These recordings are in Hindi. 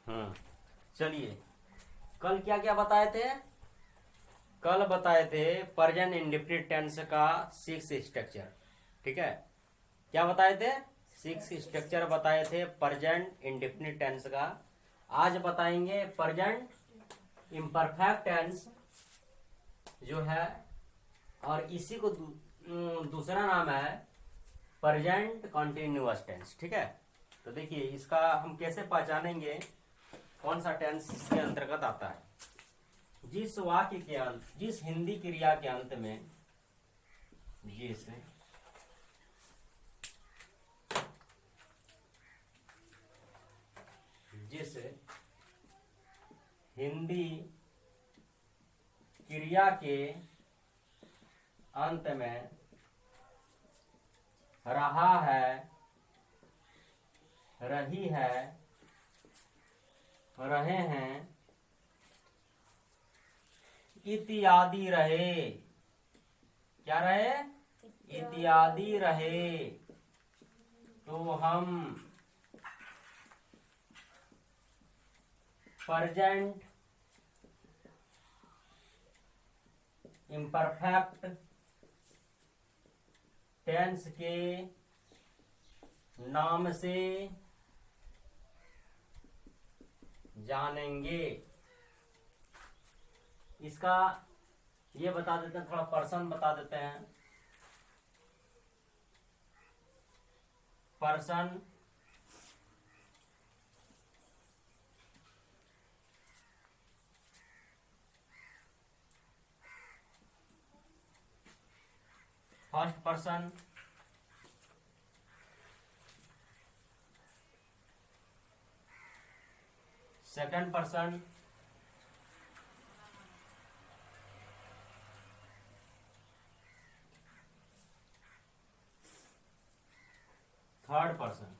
चलिए, कल क्या क्या बताए थे? कल बताए थे प्रेजेंट इंडेफिनिट टेंस का 6 स्ट्रक्चर। ठीक है, क्या बताए थे? 6 स्ट्रक्चर बताए थे प्रेजेंट इंडेफिनिट टेंस का। आज बताएंगे प्रेजेंट इम्परफेक्ट टेंस जो है, और इसी को दूसरा नाम है प्रेजेंट कॉन्टिन्यूअस टेंस। ठीक है, तो देखिए इसका हम कैसे पहचानेंगे कौन सा टेंस इसके अंतर्गत आता है। जिस वाक्य के अंत, जिस हिंदी क्रिया के अंत में जिस हिंदी क्रिया के अंत में रहा है, रही है, रहे हैं इत्यादि रहे। क्या रहे? इत्यादि रहे, तो हम प्रेजेंट इम्परफेक्ट टेंस के नाम से जानेंगे। इसका ये बता देते हैं, थोड़ा पर्सन बता देते हैं। Person first person, second person, third person.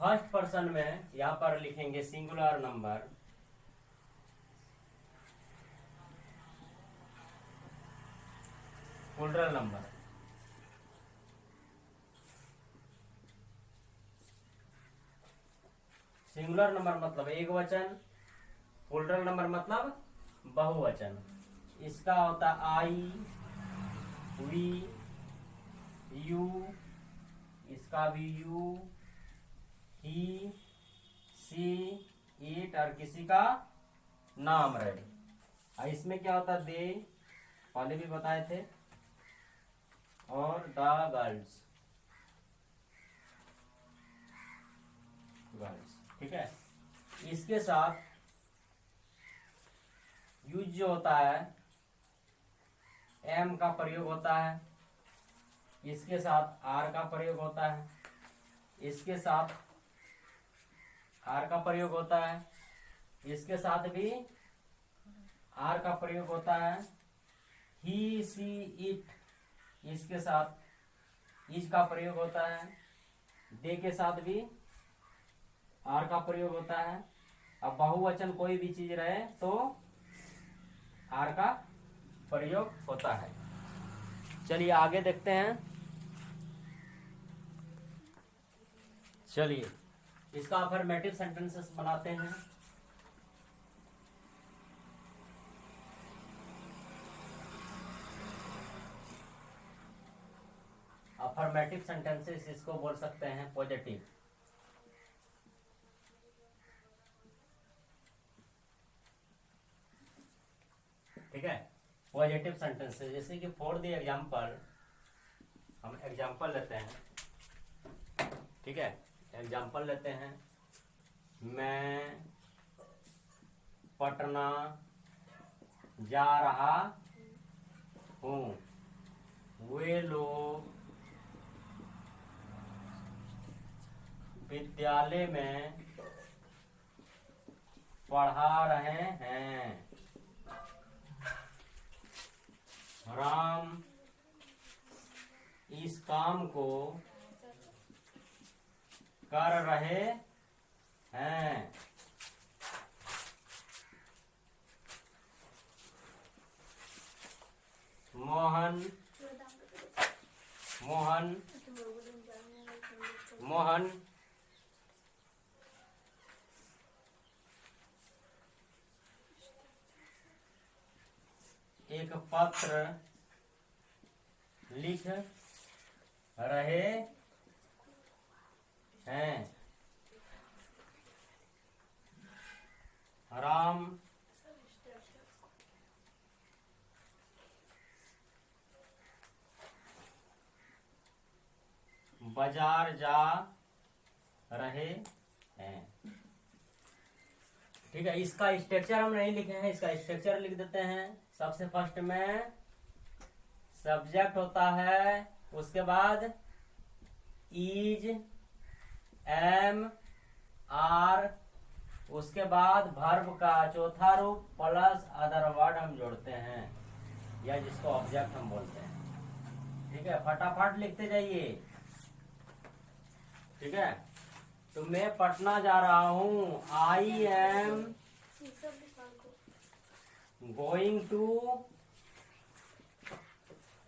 First person में यहां पर लिखेंगे singular number, plural number. Singular number मतलब एक वचन, प्लूरल नंबर मतलब बहुवचन। इसका होता आई, वी, यू, इसका भी यू, ही, सी, इट, और किसी का नाम रहे। और इसमें क्या होता? दे, पहले भी बताए थे, और द गर्ल्स। ठीक है, इसके साथ यूज जो होता है एम का प्रयोग होता है, इसके साथ आर का प्रयोग होता है, इसके साथ आर का प्रयोग होता है, इसके साथ भी आर का प्रयोग होता है। ही, सी, इट, इसके साथ इज का प्रयोग होता है। दे के साथ भी आर का प्रयोग होता है। अब बहुवचन कोई भी चीज रहे तो आर का प्रयोग होता है। चलिए आगे देखते हैं। चलिए इसका अफर्मेटिव सेंटेंसेस बनाते हैं। अफर्मेटिव सेंटेंसेस इसको बोल सकते हैं पॉजिटिव। ठीक है, पॉजिटिव सेंटेंसेस जैसे कि फॉर द एग्जाम्पल, हम एग्जाम्पल लेते हैं। ठीक है, एग्जाम्पल लेते हैं। मैं पटना जा रहा हूँ, वे लोग विद्यालय में पढ़ा रहे हैं, राम इस काम को कर रहे हैं, मोहन मोहन मोहन एक पत्र लिख रहे हैं। राम बाजार जा रहे हैं। ठीक है, इसका स्ट्रक्चर हम नहीं लिखे हैं, इसका स्ट्रक्चर लिख देते हैं। सबसे फर्स्ट में सब्जेक्ट होता है, उसके बाद इज, एम, आर, उसके बाद वर्ब का चौथा रूप प्लस अदर वर्ड हम जोड़ते हैं, या जिसको ऑब्जेक्ट हम बोलते हैं। ठीक है, फटाफट लिखते जाइए। ठीक है, तो मैं पटना जा रहा हूँ। I am going to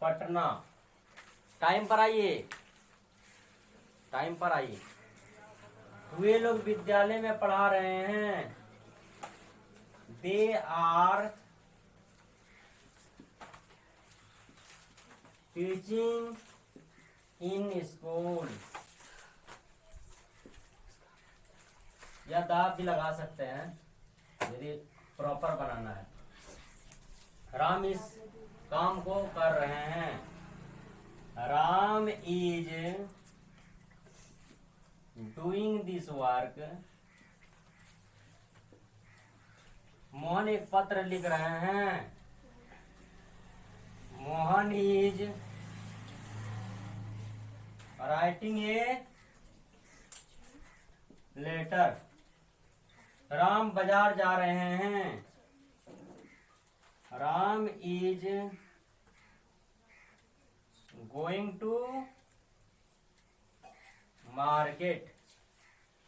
Patna. Time पर आइए, टाइम पर आइए। वे लोग विद्यालय में पढ़ा रहे हैं। They are teaching in school. या दाब भी लगा सकते हैं यदि प्रॉपर बनाना है। राम इस काम को कर रहे हैं। Ram is doing this work. Mohan एक पत्र लिख रहे हैं। Mohan is writing a letter. Ram बाजार जा रहे हैं। Ram is going to market.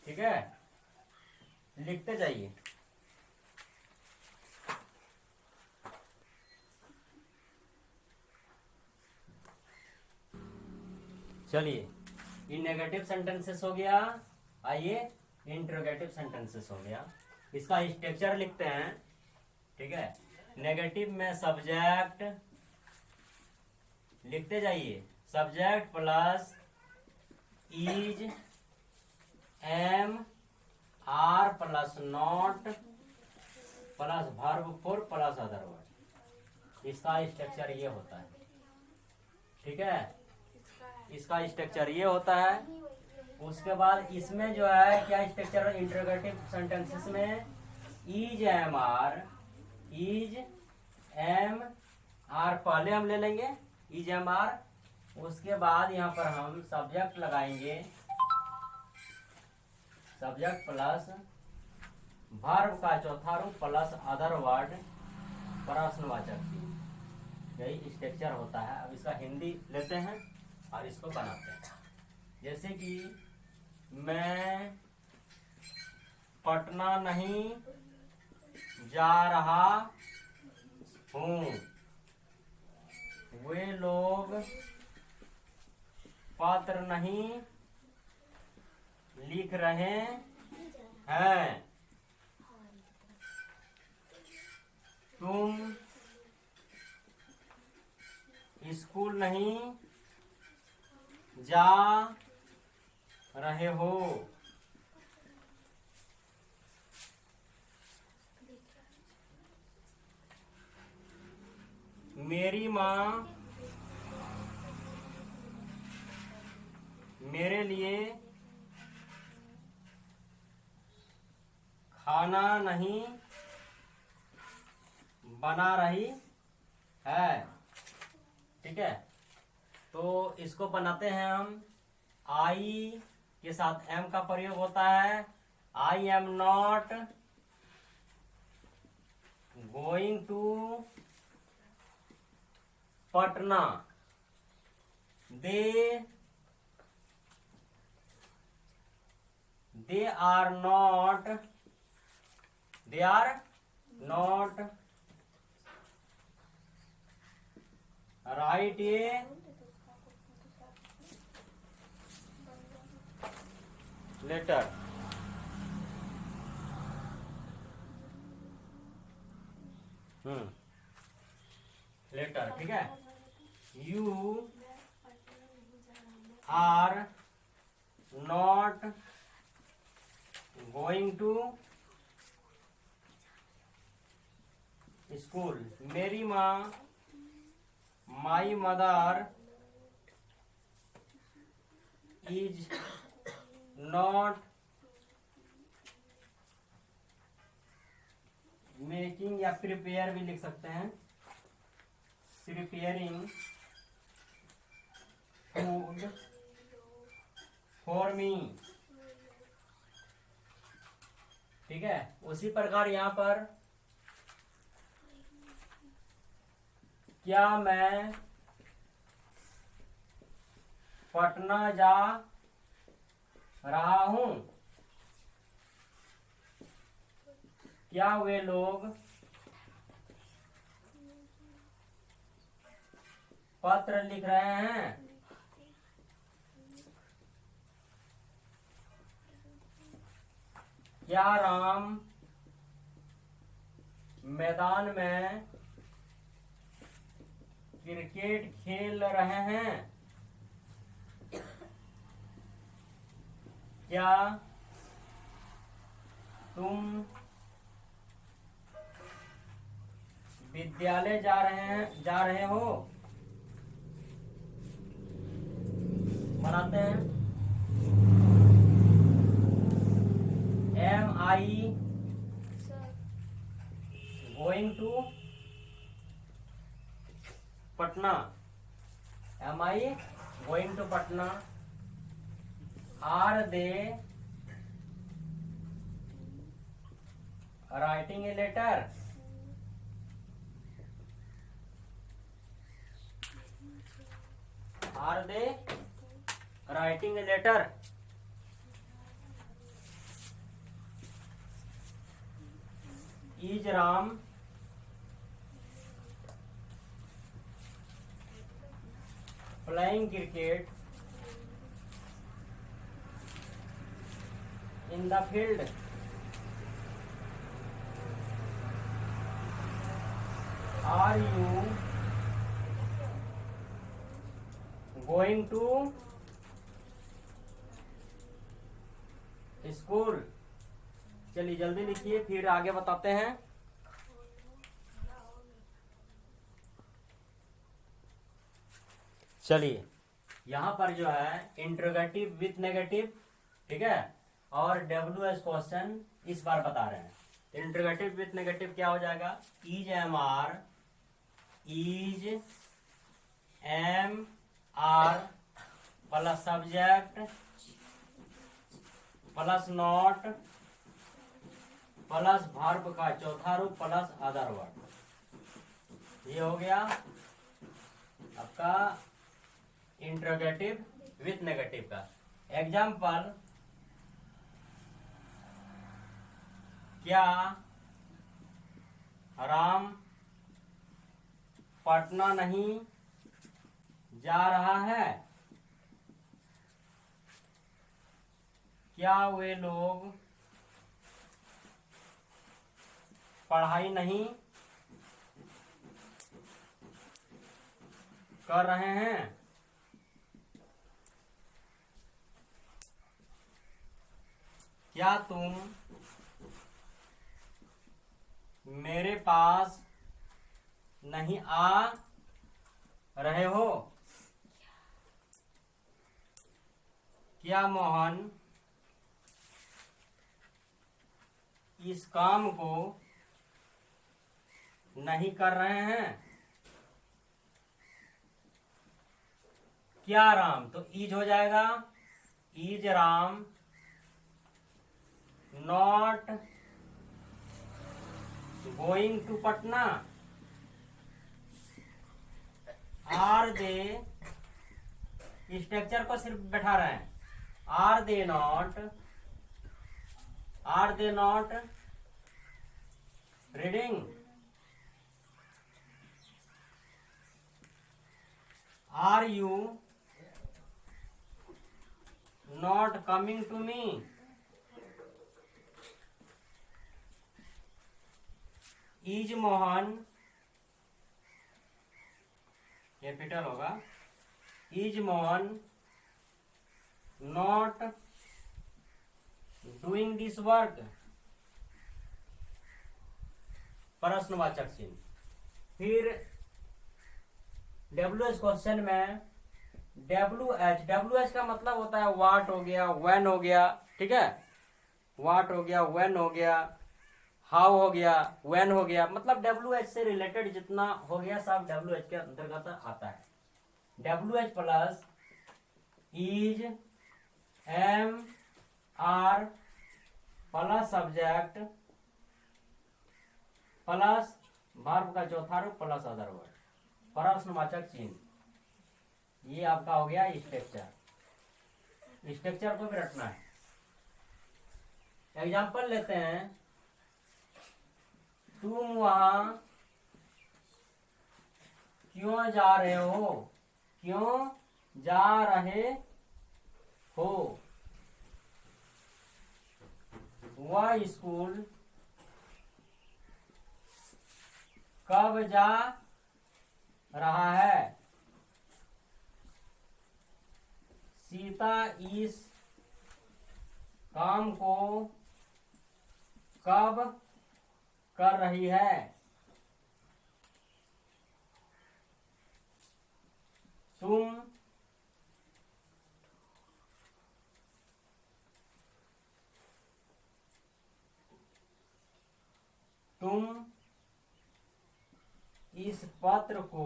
ठीक है, लिखते जाइए। चलिए, ये नेगेटिव सेंटेंसेस हो गया। आइए, इंट्रोगेटिव सेंटेंसेस हो गया। इसका स्ट्रक्चर लिखते हैं। ठीक है, नेगेटिव में सब्जेक्ट लिखते जाइए। Subject plus is, am, are plus not plus verb four plus other word. इसका स्ट्रक्चर ये होता है। ठीक है, इसका स्ट्रक्चर ये होता है। उसके बाद इसमें जो है क्या स्ट्रक्चर, इंट्रोगेटिव सेंटेंसेस में is, am, are, is, am, are पहले हम ले लेंगे, इज, एम, आर। उसके बाद यहाँ पर हम सब्जेक्ट लगाएंगे। सब्जेक्ट प्लस वर्ब का चौथा रूप प्लस अदर वर्ड प्रश्नवाचक की। यही स्ट्रक्चर होता है। अब इसका हिंदी लेते हैं और इसको बनाते हैं। जैसे कि मैं पटना नहीं जा रहा हूँ। वे लोग पत्र नहीं लिख रहे हैं। तुम स्कूल नहीं जा रहे हो। मेरी माँ मेरे लिए खाना नहीं बना रही है। ठीक है, तो इसको बनाते हैं हम। आई के साथ एम का प्रयोग होता है। I am not going to Patna. They are not write a letter, letter, ठीक है। You are not going to school. मेरी माँ, my mother is not making, या प्रिपेयर भी लिख सकते हैं, प्रिपेयरिंग फूड फॉर मी, ठीक है। उसी प्रकार यहां पर क्या मैं पटना जा रहा हूं, क्या वे लोग पत्र लिख रहे हैं, क्या राम मैदान में क्रिकेट खेल रहे हैं, क्या तुम विद्यालय जा रहे हो। बनाते हैं, am I going to Patna, am I going to Patna, are they writing a letter, are they writing a letter, is Ram playing cricket in the field, are you going to school. चलिए जल्दी लिखिए, फिर आगे बताते हैं। चलिए यहां पर जो है इंट्रोगेटिव विथ नेगेटिव, ठीक है, और WH क्वेश्चन इस बार बता रहे हैं। इंट्रोगेटिव विथ नेगेटिव क्या हो जाएगा, is am are, is am are plus subject plus not plus verb का चौथा रूप प्लस अदर वर्ड। ये हो गया आपका इंट्रोगेटिव विथ नेगेटिव का। एग्जाम्पल, क्या राम पटना नहीं जा रहा है, क्या वे लोग पढ़ाई नहीं कर रहे हैं, क्या तुम मेरे पास नहीं आ रहे हो, क्या मोहन इस काम को नहीं कर रहे हैं, क्या राम, तो इज हो जाएगा, is Ram not going to Patna, are they, structure को सिर्फ बैठा रहे हैं, are they not reading, are you not coming to me, is Mohan, capital होगा, is Mohan not doing this work, प्रश्नवाचक चिन्ह। फिर WH क्वेश्चन में WH का मतलब होता है वाट हो गया, व्हेन हो गया, ठीक है, वाट हो गया, व्हेन हो गया, हाउ हो गया, व्हेन हो गया, मतलब WH से रिलेटेड जितना हो गया सब WH के अंतर्गत आता है। WH plus is, am, are plus subject plus verb का चौथा रूप प्लस अदर वर्ड, प्रश्नवाचक चिन्ह। ये आपका हो गया स्ट्रक्चर। स्ट्रक्चर को भी रखना है। एग्जाम्पल लेते हैं, तुम वहां क्यों जा रहे हो, क्यों जा रहे हो, वह स्कूल कब जा रहा है, सीता इस काम को कब कर रही है, तुम इस पत्र को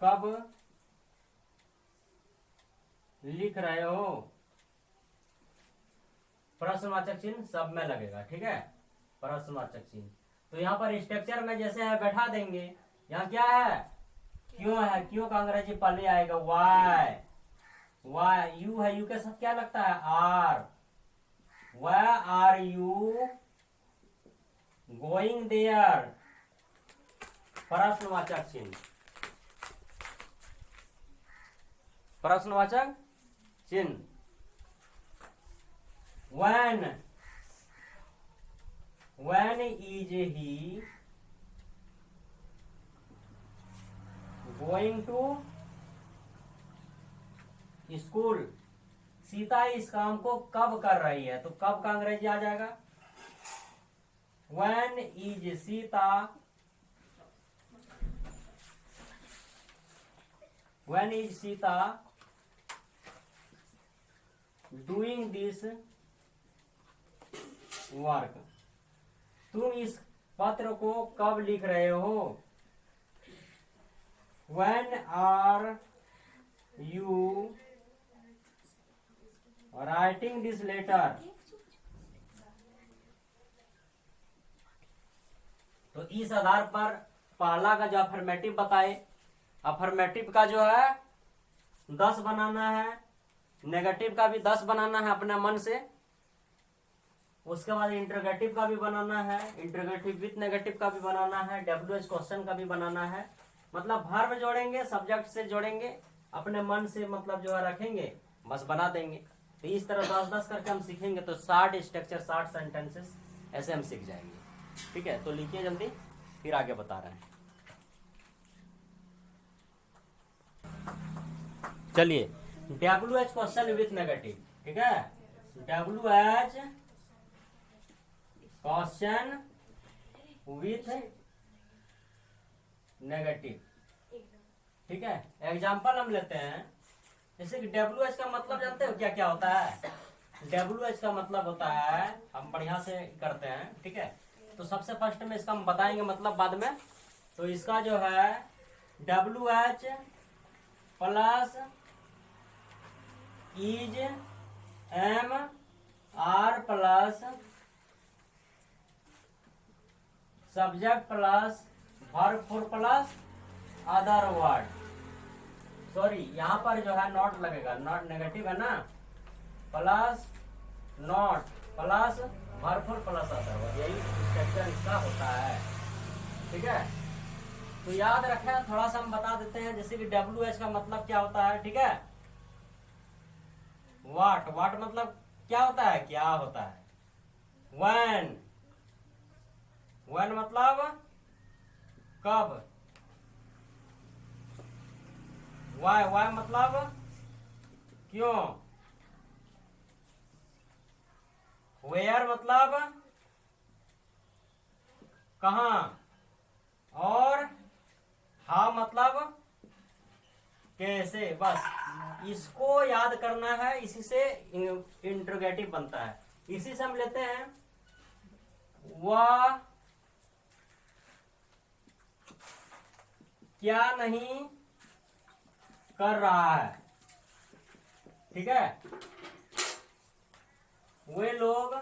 कब लिख रहे हो, प्रश्नवाचक चिन्ह सब में लगेगा, ठीक है, प्रश्नवाचक चिन्ह। तो यहाँ पर स्ट्रक्चर में जैसे है बैठा देंगे। यहाँ क्या है, क्यों है, क्यों का अंग्रेजी पहले आएगा वाई, वाई, यू है, यू के साथ क्या लगता है are, why are you going there, प्रश्नवाचक चिन्ह, प्रश्नवाचक चिन्ह। when is he going to school, Sita इस काम को कब कर रही है, तो कब का अंग्रेजी आ जाएगा, when is Sita, when is Sita doing this work, तुम इस पत्र को कब लिख रहे हो, when are you writing this letter, तो इस आधार पर पहला का जो अफर्मेटिव बताए, अफर्मेटिव का जो है 10 बनाना है, नेगेटिव का भी 10 बनाना है अपने मन से, उसके बाद इंटरोगेटिव का भी बनाना है, इंटरोगेटिव विथ नेगेटिव का भी बनाना है, WH क्वेश्चन का भी बनाना है, मतलब वर्ब जोड़ेंगे, सब्जेक्ट से जोड़ेंगे, अपने मन से मतलब जो है रखेंगे, बस बना देंगे। तो इस तरह 10-10 करके हम सीखेंगे तो 60 स्ट्रक्चर, 60 सेंटेंसेस ऐसे हम सीख जाएंगे, ठीक है। तो लिखिए जल्दी, फिर आगे बता रहे हैं। चलिए, WH क्वेश्चन विथ नेगेटिव, ठीक है, WH क्वेश्चन विथ नेगेटिव, ठीक है। एग्जाम्पल हम लेते हैं, जैसे कि WH का मतलब जानते हो क्या क्या होता है, WH का मतलब होता है, हम बढ़िया से करते हैं, ठीक है। तो सबसे फर्स्ट में इसका हम बताएंगे मतलब बाद में। तो इसका जो है WH plus is, am, are plus subject plus verb four plus other word, sorry यहाँ पर जो है नॉट लगेगा, नॉट नेगेटिव है ना, plus not plus verb four plus other word, यही स्ट्रक्चर इसका होता है, ठीक है। तो याद रखें, थोड़ा सा हम बता देते हैं, जैसे कि WH का मतलब क्या होता है, ठीक है, वाट, वाट मतलब क्या होता है, क्या होता है, when, when मतलब कब, why, why मतलब क्यों, where मतलब कहाँ, और how मतलब कैसे। बस इसको याद करना है, इसी से इंट्रोगेटिव बनता है। इसी से हम लेते हैं वह क्या नहीं कर रहा है, ठीक है। वे लोग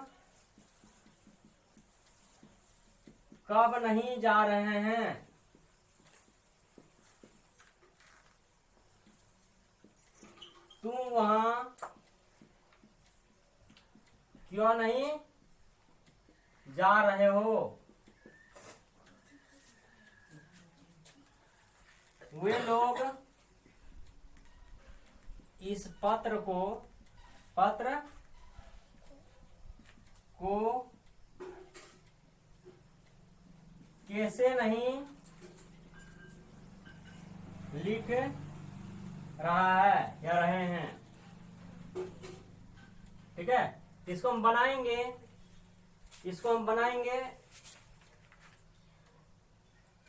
कब नहीं जा रहे हैं, तुम वहां क्यों नहीं जा रहे हो, वे लोग इस पत्र को कैसे नहीं लिख रहा है या रहे हैं, ठीक है। इसको हम बनाएंगे,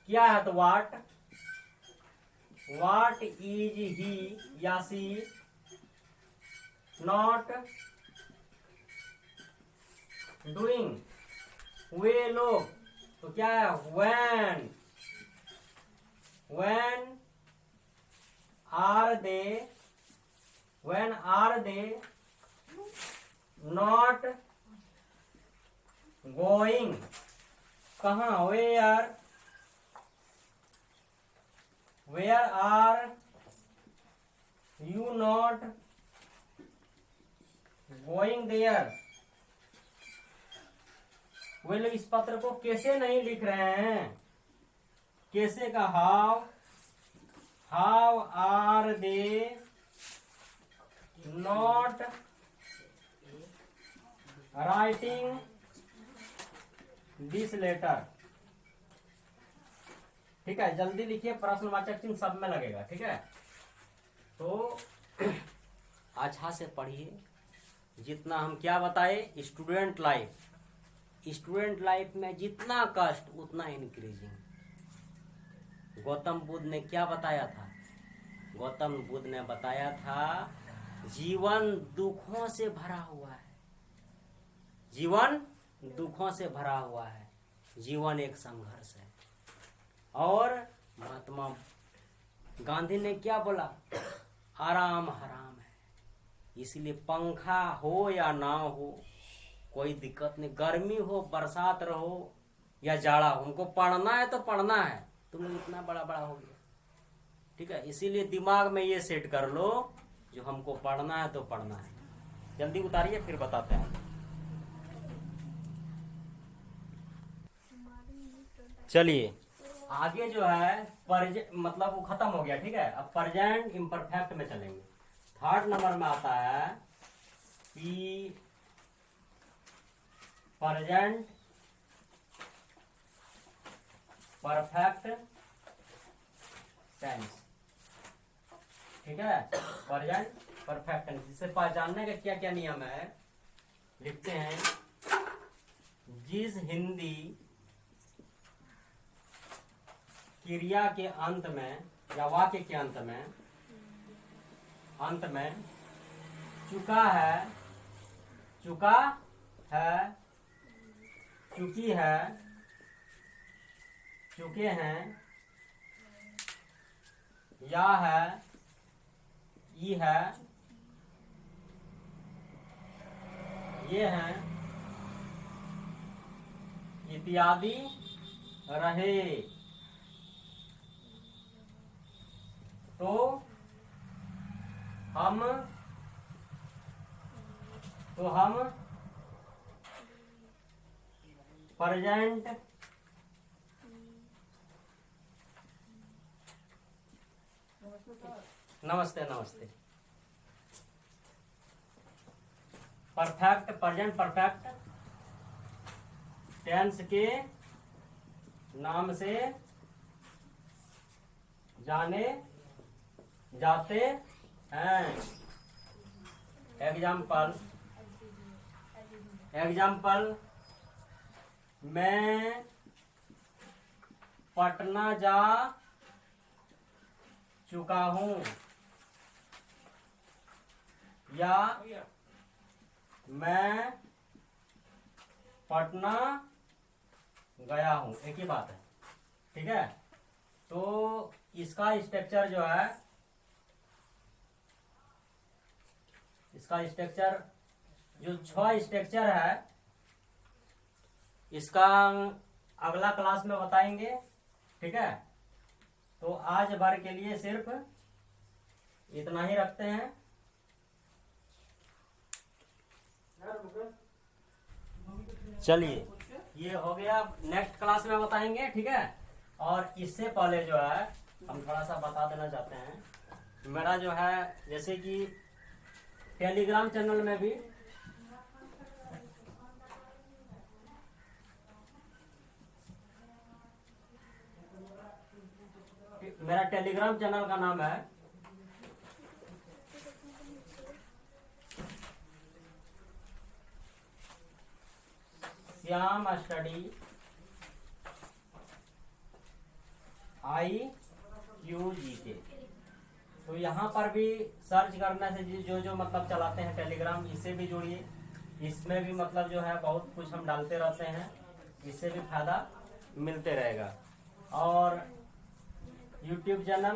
क्या है तो वाट इज ही या सी नॉट डूइंग, वे लोग, तो क्या है when are they not going, कहाँ, where are you not going there, वे लोग इस पत्र को कैसे नहीं लिख रहे हैं, कैसे का how are they not writing this letter, ठीक है। जल्दी लिखिए, प्रश्नवाचक चिन्ह सब में लगेगा, ठीक है। तो अच्छा से पढ़िए, जितना हम क्या बताए, स्टूडेंट लाइफ में जितना कष्ट उतना इंक्रीजिंग। गौतम बुद्ध ने क्या बताया था, गौतम बुद्ध ने बताया था जीवन दुखों से भरा हुआ है, जीवन दुखों से भरा हुआ है, जीवन एक संघर्ष है। और महात्मा गांधी ने क्या बोला, आराम हराम है, इसलिए पंखा हो या ना हो कोई दिक्कत नहीं, गर्मी हो, बरसात रहो या जाड़ा हो, हमको पढ़ना है तो पढ़ना है। तुम लोग इतना बड़ा हो गया, ठीक है। इसीलिए दिमाग में ये सेट कर लो, जो हमको पढ़ना है तो पढ़ना है। जल्दी उतारिए, फिर बताते हैं। चलिए आगे जो है मतलब वो खत्म हो गया, ठीक है। अब प्रेजेंट इम्परफेक्ट में चलेंगे। थर्ड नंबर में आता है कि प्रेजेंट परफेक्ट टेंस, ठीक है। प्रेजेंट परफेक्ट टेंस, जिसे पहचानने का क्या क्या नियम है, लिखते हैं। जिस हिंदी क्रिया के अंत में या वाक्य के अंत में चुका है, चुकी है, चुके हैं, या है, ई है, ये हैं इत्यादि रहे, तो हम प्रेजेंट नमस्ते परफेक्ट, प्रेजेंट परफेक्ट टेंस के नाम से जाने जाते हैं। एग्जाम्पल, मैं पटना जा चुका हूं, या मैं पटना गया हूं, एक ही बात है। ठीक है, तो इसका स्ट्रक्चर जो है, इसका स्ट्रक्चर जो 6 स्ट्रक्चर है, इसका अगला क्लास में बताएंगे। ठीक है, तो आज भर के लिए सिर्फ इतना ही रखते हैं। चलिए, ये हो गया, नेक्स्ट क्लास में बताएंगे। ठीक है, और इससे पहले जो है हम थोड़ा सा बता देना चाहते हैं, मेरा जो है जैसे कि टेलीग्राम चैनल में भी मेरा टेलीग्राम चैनल का नाम है श्याम स्टडी IQGK। तो यहाँ पर भी सर्च करने से जो जो मतलब चलाते हैं टेलीग्राम, इससे भी जुड़िए। इसमें भी मतलब जो है बहुत कुछ हम डालते रहते हैं, इससे भी फायदा मिलते रहेगा। और यूट्यूब चैनल